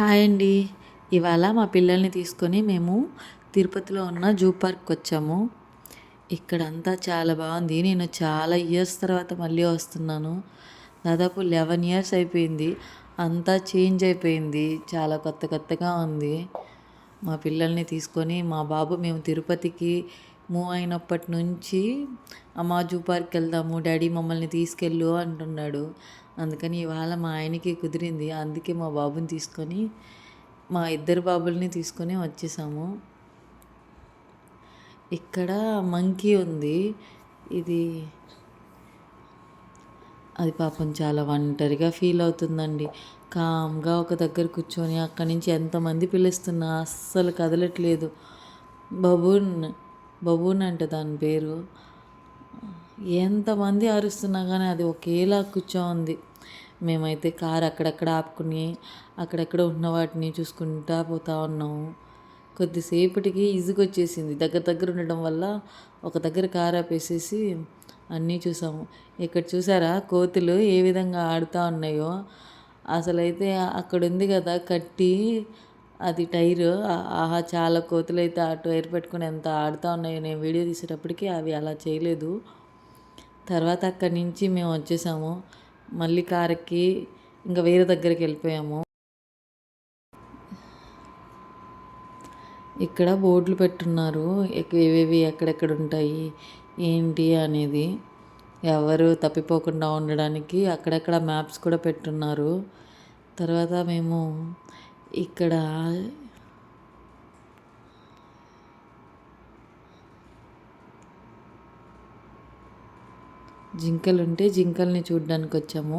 Hi అండి. ఇవాళ మా పిల్లల్ని తీసుకొని మేము తిరుపతిలో ఉన్న జూ పార్క్‌కి వచ్చాము. ఇక్కడంతా చాలా బాగుంది. నేను చాలా ఇయర్స్ తర్వాత మళ్ళీ వస్తున్నాను. దాదాపు 11 ఇయర్స్ అయిపోయింది. అంతా చేంజ్ అయిపోయింది. చాలా కొత్త కొత్తగా ఉంది. మా పిల్లల్ని తీసుకొని మా బాబు మేము తిరుపతికి మూవ్ అయినప్పటి నుంచి అమ్మ జూ పార్క్‌కి వెళ్దాము డాడీ మమ్మల్ని తీసుకెళ్ళు అంటున్నాడు. అందుకని ఇవాళ మా ఆయనకి కుదిరింది. అందుకే మా బాబుని తీసుకొని మా ఇద్దరు బాబుల్ని తీసుకొని వచ్చేసాము. ఇక్కడ మంకీ ఉంది. ఇది అది పాపం చాలా ఒంటరిగా ఫీల్ అవుతుందండి. కామ్‌గా ఒక దగ్గర కూర్చొని అక్కడి నుంచి ఎంతమంది పిలుస్తున్నా అస్సలు కదలట్లేదు. బబూన్, బబూన్ అంట దాని పేరు. ఎంతమంది అరుస్తున్నా కానీ అది ఒకేలా కూర్చోంది. మేమైతే కారు అక్కడక్కడ ఆపుకుని అక్కడెక్కడ ఉన్న వాటిని చూసుకుంటా పోతా ఉన్నాము. కొద్దిసేపటికి ఇసుగొచ్చేసింది. దగ్గర దగ్గర ఉండడం వల్ల ఒక దగ్గర కారు ఆపేసేసి అన్నీ చూసాము. ఇక్కడ చూసారా కోతులు ఏ విధంగా ఆడుతూ ఉన్నాయో. అసలైతే అక్కడ ఉంది కదా కట్టి, అది టైరు. ఆహా, చాలా కోతులైతే ఆ టైర్ పెట్టుకుని ఎంత ఆడుతూ ఉన్నాయో. నేను వీడియో తీసేటప్పటికి అవి అలా చేయలేదు. తర్వాత అక్కడి నుంచి మేము వచ్చేసాము. మళ్ళీ కారుకి ఇంకా వేరే దగ్గరికి వెళ్ళిపోయాము. ఇక్కడ బోర్డులు పెట్టున్నారు. ఏవేవి ఎక్కడెక్కడ ఉంటాయి ఏంటి అనేది ఎవరు తప్పిపోకుండా ఉండడానికి అక్కడక్కడ మ్యాప్స్ కూడా పెట్టున్నారు. తర్వాత మేము ఇక్కడ జింకలు ఉంటే జింకల్ని చూడడానికి వచ్చాము.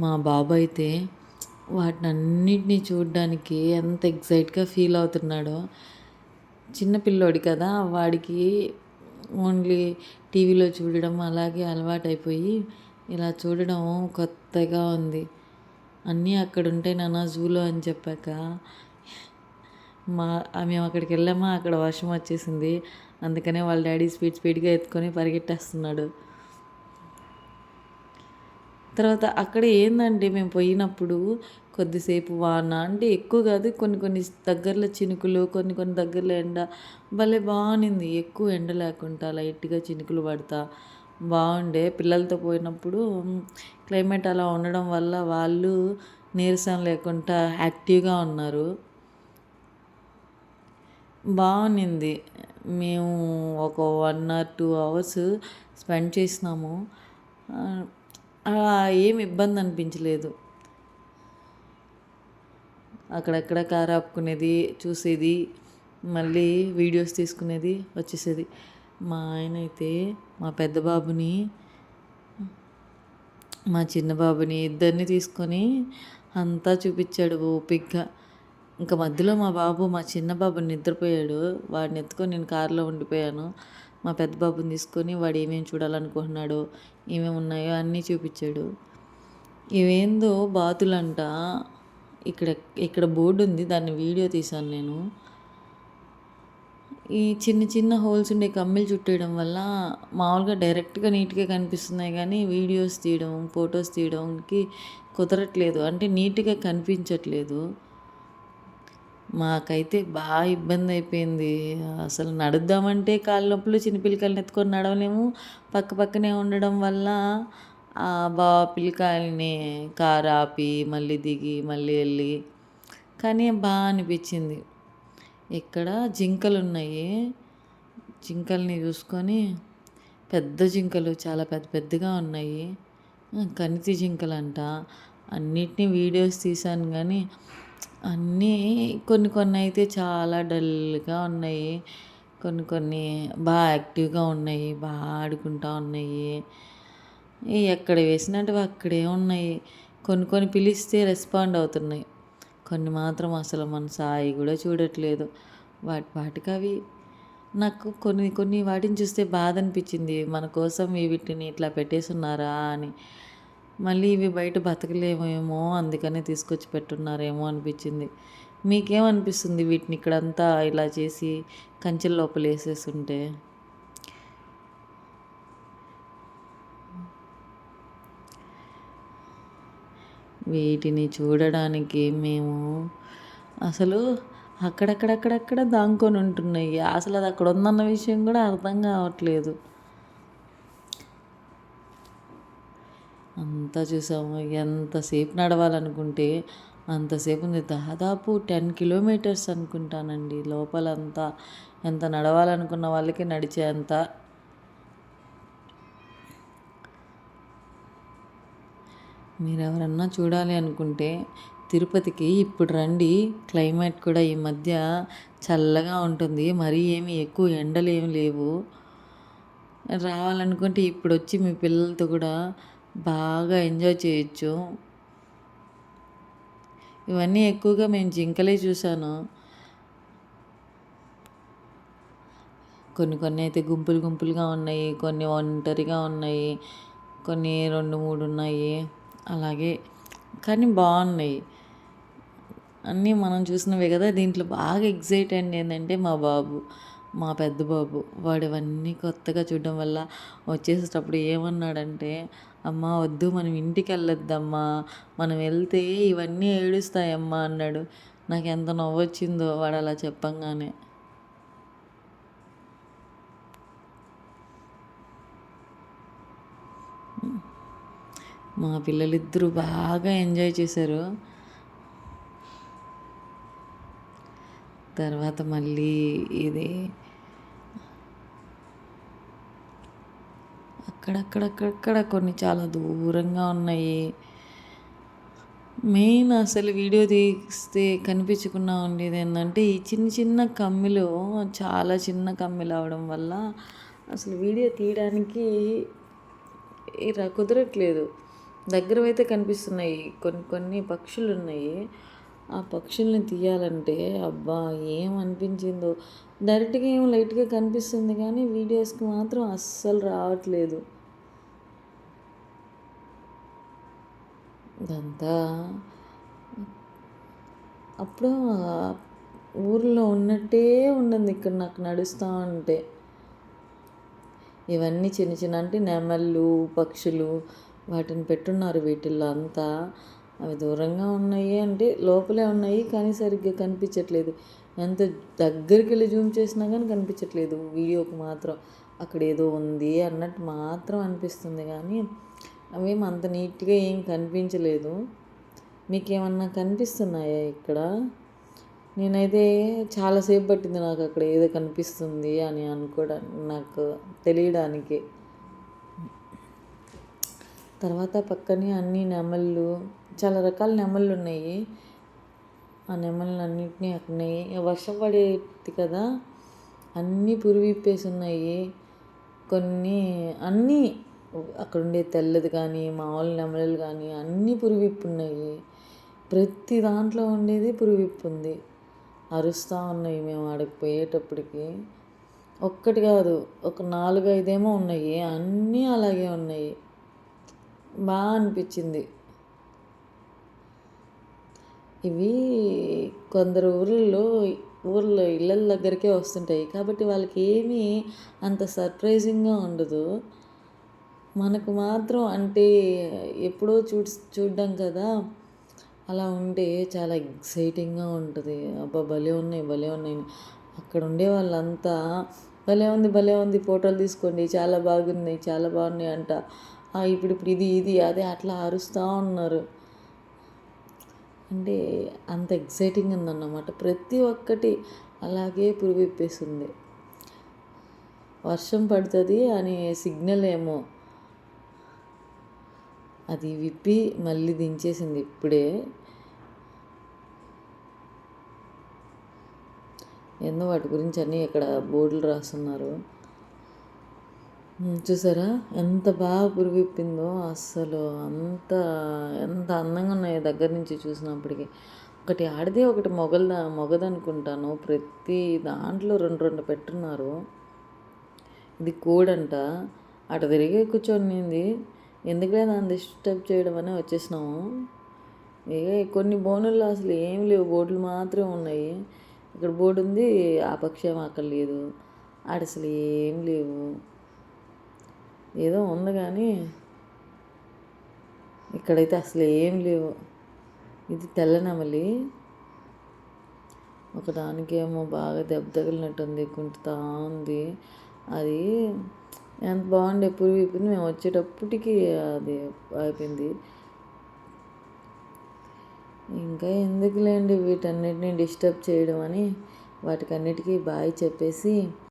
మా బాబు అయితే వాటినన్నిటినీ చూడడానికి ఎంత ఎక్సైట్గా ఫీల్ అవుతున్నాడో. చిన్న పిల్లోడు కదా, వాడికి ఓన్లీ టీవీలో చూడడం అలాగే అలవాటైపోయి ఇలా చూడడం కొత్తగా ఉంది. అన్నీ అక్కడ ఉంటాయి నాన్న జూలో అని చెప్పాక మేము అక్కడికి వెళ్ళామా, అక్కడ వర్షం వచ్చేసింది. అందుకనే వాళ్ళ డాడీ స్పీడ్గా ఎత్తుకొని పరిగెట్టేస్తున్నాడు. తర్వాత అక్కడ ఏందంటే మేము పోయినప్పుడు కొద్దిసేపు వాన, అంటే ఎక్కువ కాదు, కొన్ని కొన్ని దగ్గరలో చినుకులు, కొన్ని కొన్ని దగ్గరలో ఎండ. భలే బాగుంది. ఎక్కువ ఎండ లేకుండా లైట్గా చినుకులు పడతా బాగుండే. పిల్లలతో పోయినప్పుడు క్లైమేట్ అలా ఉండడం వల్ల వాళ్ళు నీరసం లేకుండా యాక్టివ్గా ఉన్నారు. బాగుంది. మేము ఒక 1 or 2 hours స్పెండ్ చేసినాము. ఏం ఇబ్బంది అనిపించలేదు. అక్కడక్కడ కారు ఆపుకునేది, చూసేది, మళ్ళీ వీడియోస్ తీసుకునేది, వచ్చేసేది. మా ఆయన అయితే మా పెద్ద బాబుని, మా చిన్న బాబుని ఇద్దరిని తీసుకొని అంతా చూపించాడు ఓపికగా. ఇంకా మధ్యలో మా చిన్న బాబుని నిద్రపోయాడు. వాడిని ఎత్తుకొని నేను కారులో ఉండిపోయాను. మా పెద్ద బాబుని తీసుకొని వాడు ఏమేమి చూడాలనుకుంటున్నాడో, ఏమేమి ఉన్నాయో అన్నీ చూపించాడు. ఇవేందో బాతులంట. ఇక్కడ ఇక్కడ బోర్డు ఉంది, దాన్ని వీడియో తీశాను నేను. ఈ చిన్న చిన్న హోల్స్ ఉండే కమ్మీలు చుట్టేయడం వల్ల మామూలుగా డైరెక్ట్గా నీట్గా కనిపిస్తున్నాయి కానీ వీడియోస్ తీయడం, ఫొటోస్ తీయడానికి కుదరట్లేదు. అంటే నీట్గా కనిపించట్లేదు. మాకైతే బాగా ఇబ్బంది అయిపోయింది. అసలు నడుద్దామంటే కాళ్ళ నొప్పులు, చిన్నపిల్లకాయలని ఎత్తుకొని నడవలేము. పక్కనే ఉండడం వల్ల పిల్లకాయలని కారు ఆపి మళ్ళీ దిగి మళ్ళీ వెళ్ళి, కానీ బాగా అనిపించింది. ఇక్కడ జింకలు ఉన్నాయి. జింకల్ని చూసుకొని, పెద్ద జింకలు చాలా పెద్ద పెద్దగా ఉన్నాయి. కనితి జింకలు అంట. అన్నిటినీ వీడియోస్ తీశాను కానీ అన్నీ కొన్ని కొన్ని అయితే చాలా డల్గా ఉన్నాయి. కొన్ని కొన్ని బాగా యాక్టివ్గా ఉన్నాయి, బాగా ఆడుకుంటూ ఉన్నాయి. ఎక్కడ వేసినట్టు అక్కడే ఉన్నాయి. కొన్ని కొన్ని పిలిస్తే రెస్పాండ్ అవుతున్నాయి. కొన్ని మాత్రం అసలు మన సాయి కూడా చూడట్లేదు. వాటికి అవి. నాకు కొన్ని కొన్ని వాటిని చూస్తే బాధ అనిపించింది. మన కోసం వీటిని ఇట్లా పెట్టేస్తున్నారా అని. మళ్ళీ ఇవి బయట బతకలేమేమో అందుకనే తీసుకొచ్చి పెట్టున్నారేమో అనిపించింది. మీకేమనిపిస్తుంది వీటిని ఇక్కడంతా ఇలా చేసి కంచెల లోపల వేసేస్తుంటే? వీటిని చూడడానికి మేము అసలు అక్కడక్కడక్కడక్కడ దాక్కొని ఉంటున్నాయి. అసలు అది అక్కడ ఉందన్న విషయం కూడా అర్థం కావట్లేదు. అంతా చూసాము. ఎంతసేపు నడవాలనుకుంటే అంతసేపు ఉంది. దాదాపు 10 కిలోమీటర్స్ అనుకుంటానండి లోపలంతా. ఎంత నడవాలనుకున్న వాళ్ళకి నడిచేంత. మీరెవరన్నా చూడాలి అనుకుంటే తిరుపతికి ఇప్పుడు రండి. క్లైమేట్ కూడా ఈ మధ్య చల్లగా ఉంటుంది. మరీ ఏమి ఎక్కువ ఎండలు ఏమి లేవు. రావాలనుకుంటే ఇప్పుడొచ్చి మీ పిల్లలతో కూడా బాగా ఎంజాయ్ చేయొచ్చు. ఇవన్నీ ఎక్కువగా మేము జింకలే చూసాను. కొన్ని అయితే గుంపులు గుంపులుగా ఉన్నాయి, కొన్ని ఒంటరిగా ఉన్నాయి, కొన్ని 2, 3 ఉన్నాయి. అలాగే కానీ బాగున్నాయి. అన్నీ మనం చూసినవే కదా. దీంట్లో బాగా ఎక్సైట్ అయింది ఏంటంటే మా పెద్ద బాబు. వాడు ఇవన్నీ కొత్తగా చూడడం వల్ల వచ్చేసేటప్పుడు ఏమన్నాడంటే, అమ్మ వద్దు మనం ఇంటికి వెళ్ళొద్దమ్మా, మనం వెళ్తే ఇవన్నీ ఏడుస్తాయమ్మా అన్నాడు. నాకు ఎంత నవ్వొచ్చిందో వాడు అలా చెప్పంగానే. మా పిల్లలిద్దరూ బాగా ఎంజాయ్ చేశారు. తర్వాత మళ్ళీ ఇది అక్కడక్కడక్కడక్కడ కొన్ని చాలా దూరంగా ఉన్నాయి. మెయిన్ అసలు వీడియో తీస్తే కనిపించకుండా ఉండేది ఏంటంటే ఈ చిన్న చిన్న కమ్మిలు, చాలా చిన్న కమ్మిలు అవడం వల్ల అసలు వీడియో తీయడానికి కుదరట్లేదు. దగ్గరవైతే కనిపిస్తున్నాయి. కొన్ని కొన్ని పక్షులు ఉన్నాయి. ఆ పక్షుల్ని తీయాలంటే అబ్బా ఏమనిపించిందో. డైరెక్ట్గా ఏమో లైట్గా కనిపిస్తుంది కానీ వీడియోస్కి మాత్రం అస్సలు రావట్లేదు. ఇదంతా అప్పుడు ఊర్లో ఉన్నట్టే ఉండదు ఇక్కడ నాకు నడుస్తూ ఉంటే. ఇవన్నీ చిన్న చిన్న అంటే నెమళ్ళు, పక్షులు వాటిని పెట్టున్నారు వీటిల్లో అంతా. అవి దూరంగా ఉన్నాయి అంటే లోపలే ఉన్నాయి కానీ సరిగ్గా కనిపించట్లేదు. ఎంత దగ్గరికి వెళ్ళి జూమ్ చేసినా కానీ కనిపించట్లేదు. వీడియోకి మాత్రం అక్కడ ఏదో ఉంది అన్నట్టు మాత్రం అనిపిస్తుంది కానీ అవేం అంత నీట్గా ఏం కనిపించలేదు. మీకేమన్నా కనిపిస్తున్నాయా ఇక్కడ? నేనైతే చాలాసేపు పట్టింది నాకు అక్కడ ఏదో కనిపిస్తుంది అని అనుకోవడానికి, నాకు తెలియడానికి. తర్వాత పక్కనే అన్ని నెమళ్ళు, చాలా రకాల నెమళ్ళు ఉన్నాయి. ఆ నెమళ్ళన్నింటినీ అక్కడనే వర్షం పడేది కదా, అన్నీ పురివిప్పేసి ఉన్నాయి. కొన్ని అన్నీ అక్కడ ఉండే తెల్లది కానీ మామూలు నెమళ్ళు కానీ అన్నీ పురివిప్పు ఉన్నాయి. ప్రతి దాంట్లో ఉండేది పురివిప్పు ఉంది. అరుస్తూ ఉన్నాయి మేము ఆడికి పోయేటప్పటికి. ఒక్కటి కాదు, ఒక 4, 5 ఉన్నాయి. అన్నీ అలాగే ఉన్నాయి. బాగా అనిపించింది. ఇవి కొందరు ఊర్లో ఇళ్ళ దగ్గరికే వస్తుంటాయి కాబట్టి వాళ్ళకి ఏమీ అంత సర్ప్రైజింగ్గా ఉండదు. మనకు మాత్రం అంటే ఎప్పుడో చూడ్డం కదా, అలా ఉంటే చాలా ఎక్సైటింగ్గా ఉంటుంది. అబ్బా భలే ఉన్నాయి భలే ఉన్నాయి. అక్కడ ఉండే వాళ్ళంతా భలే ఉంది ఫోటోలు తీసుకోండి, చాలా బాగున్నాయి చాలా బాగున్నాయి అంట. ఇప్పుడు ఇది అదే అట్లా అరుస్తూ ఉన్నారు. అంటే అంత ఎక్సైటింగ్ ఉందన్నమాట. ప్రతి ఒక్కటి అలాగే పురివిప్పేసింది. వర్షం పడుతుంది అనే సిగ్నల్ ఏమో అది విప్పి మళ్ళీ దించేసింది ఇప్పుడే. ఎన్నో వాటి గురించి అన్నీ ఇక్కడ బోర్డులు రాస్తున్నారు. చూసారా ఎంత బాగా పురివిప్పిందో. అస్సలు ఎంత అందంగా ఉన్నాయో దగ్గర నుంచి చూసినప్పటికీ. ఒకటి ఆడితే ఒకటి మొగదనుకుంటాను. ప్రతి దాంట్లో 2 పెట్టున్నారు. ఇది కోడంట. అటు తిరిగి కూర్చొనింది. ఎందుకులే దాన్ని డిస్టర్బ్ చేయడం అని వచ్చేసినాము. కొన్ని బోనుల్లో అసలు ఏం లేవు, బోర్డులు మాత్రమే ఉన్నాయి. ఇక్కడ బోర్డు ఉంది, ఆ పక్షి ఏమో అక్కడ లేదు. ఆడ అసలు ఏం లేవు. ఏదో ఉంది కానీ ఇక్కడైతే అసలు ఏం లేవు. ఇది తెల్ల నెమలి. ఒకదానికేమో బాగా దెబ్బ తగిలినట్టుంది, కుంటుతా ఉంది. అది ఎంత బాగుండే పురుగు అయిపోయింది. మేము వచ్చేటప్పటికి అది అయిపోయింది. ఇంకా ఎందుకులేండి వీటన్నిటిని డిస్టర్బ్ చేయడం అని వాటికన్నిటికీ బాయ్ చెప్పేసి